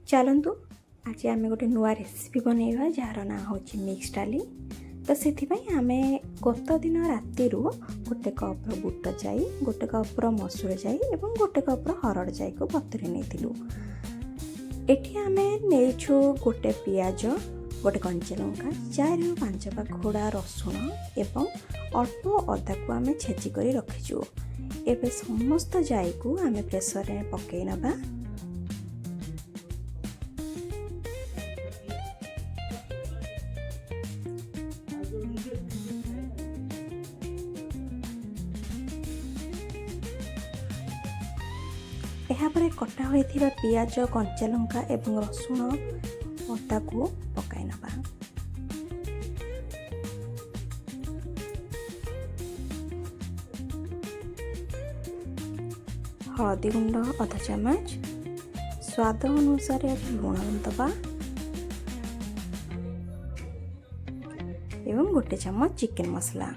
चलतु आज आम गोटे नुआ रेसिपी बनैबा जार ना हूँ मिक्स डाली। तो से आम गत दिन राति गोटे कप बुट जाई, गोटे कप मसूर जाई और गोटे कप हरड़ जाई को बतुरी नहीं। एठी आम नहींछु गोटे पियाज, गोटे कंचा लंका, 4-5 पाखुड़ा रसुण एवं अल्प अदा को आम छेचिक रखीचु। एबे समस्त जाई को आम प्रेसर में पकई नबा। यापर कटा होइथिबा पियाज, कंचा लंका एवं रसुण अदा को पकाई नबा। हळदी गुंड आधा चम्मच, स्वाद अनुसार लुण दबा एवं गोटे चम्मच चिकन मसला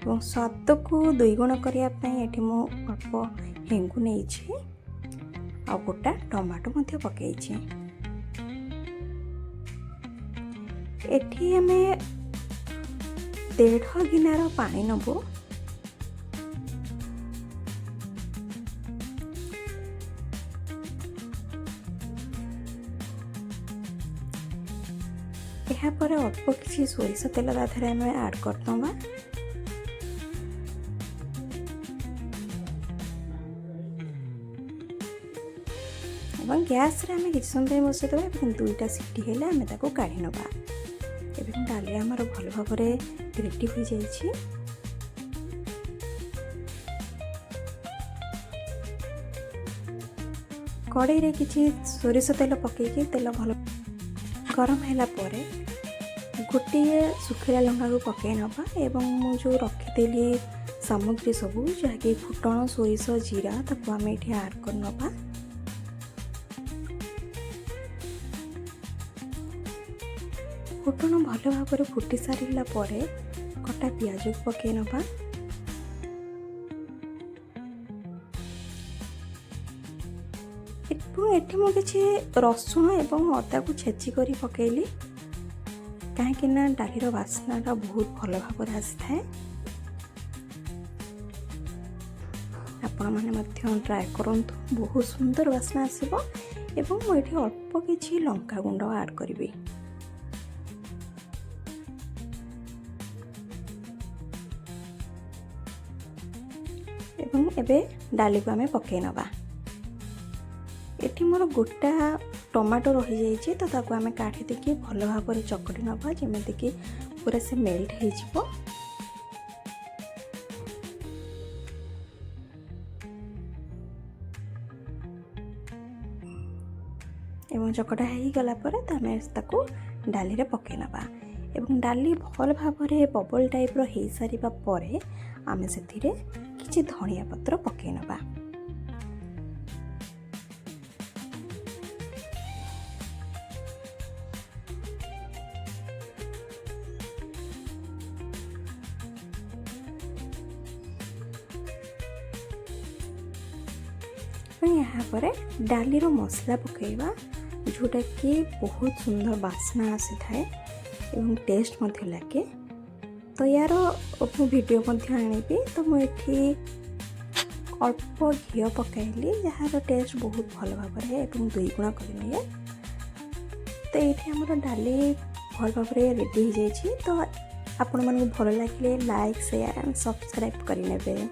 और स्वाद को 2 गुण करने मु अल्प हेंगु नहीं आ गोटा टमाटो मध्य पकई। एठी आमे 1.5 गिनार पानी नबो। यापर अल्प किसी सोरिष तेल ताधे आम ऐड करदबा। गैस रे आम किसी समय बसई देवा। 2टा सीटी हेले आम ताको काढ़ी नबा। एवं डाली आमर भल भाव रेडी हो जाइए। कड़ाई रे किसी सोरिष तेल पकईकि तेल भल गरम हैला परे गोटे सुखिला लंका को पकई नबा एवं मु जो रखीदेली सामग्री सबू जहाँकि फुटण, सोरिष, जीरा ताको आम ये ऐड कर नबा। फुटण भल भाव फुटी सारा परे कटा पियाज को पकई नबा। एठी मु किछि रसुण एवं अदा को छेची करी पकेली कहीं डालीर बास्नाटा बहुत भल भाव आसी थाए। आपण मैंने ट्राए करंतु, बहुत सुंदर बास्ना आसीबो। एवं मुझे अल्प किछि लंका गुंड ऐड करी। एवं एबे डाली को आमे पकई नबा। एठी मोर गोटा टमाटो रही जाइए तो ताको आमे काठी देकी भल भाव चकटी नबा जेमेति कि पूरा से मेल्ट हो जिवो। एवं चकटा हो गला परे तमे ताको डाली रे पकई नबा। एवं डाली भल भाव बबल टाइप रो हो सारिबा परे आमे सेथिरे किछि धनिया पत्र पकई नबा। यहाँ पर डाली रो मसला पकेबा जोटा कि बहुत सुंदर बास्ना आसी थाए एवं टेस्ट मध्य लगे। तो यार वीडियो आनी तो मुझे अल्प घी पकईली जार टेस्ट बहुत भल भाव 2 गुण कर। तो ये आमर डाली भल भाव रेडी हो जाइए। तो आपण मानक भल लगे लाइक, शेयर एंड सब्सक्राइब करने।